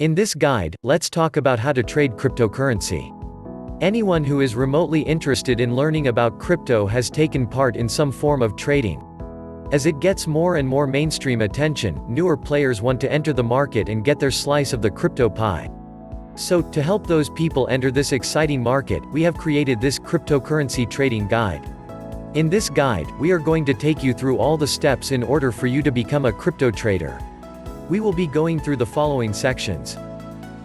In this guide, let's talk about how to trade cryptocurrency. Anyone who is remotely interested in learning about crypto has taken part in some form of trading. As it gets more and more mainstream attention, newer players want to enter the market and get their slice of the crypto pie. So, to help those people enter this exciting market, we have created this cryptocurrency trading guide. In this guide, we are going to take you through all the steps in order for you to become a crypto trader. We will be going through the following sections.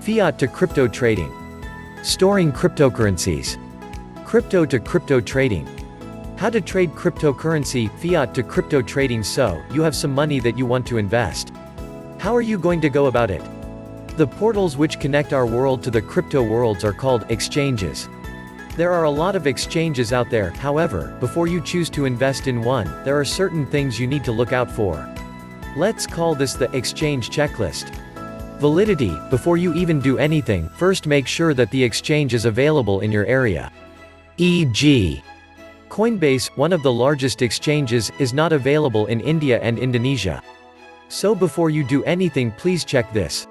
Fiat to crypto trading. Storing cryptocurrencies. Crypto to crypto trading. How to trade cryptocurrency, fiat to crypto trading. So, you have some money that you want to invest. How are you going to go about it? The portals which connect our world to the crypto worlds are called exchanges. There are a lot of exchanges out there, however, before you choose to invest in one, there are certain things you need to look out for. Let's call this the exchange checklist. Validity. Before you even do anything, first make sure that the exchange is available in your area. E.g. Coinbase, one of the largest exchanges, is not available in India and Indonesia. So before you do anything, please check this.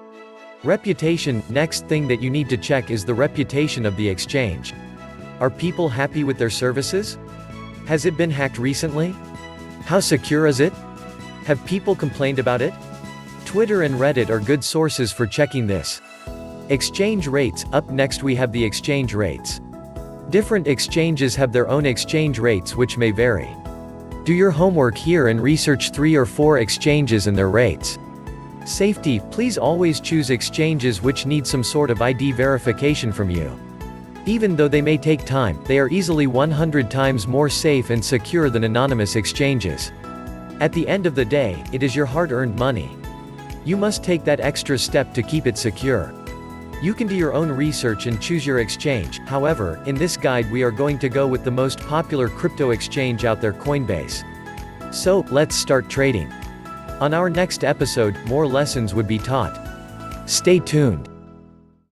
Reputation. Next thing that you need to check is the reputation of the exchange. Are people happy with their services? Has it been hacked recently? How secure is it? Have people complained about it? Twitter and Reddit are good sources for checking this. Exchange rates. Up next we have the exchange rates. Different exchanges have their own exchange rates which may vary. Do your homework here and research 3 or 4 exchanges and their rates. Safety. Please always choose exchanges which need some sort of ID verification from you. Even though they may take time, they are easily 100 times more safe and secure than anonymous exchanges. At the end of the day, it is your hard-earned money. You must take that extra step to keep it secure. You can do your own research and choose your exchange. However, in this guide we are going to go with the most popular crypto exchange out there, Coinbase. So, let's start trading. On our next episode, more lessons would be taught. Stay tuned.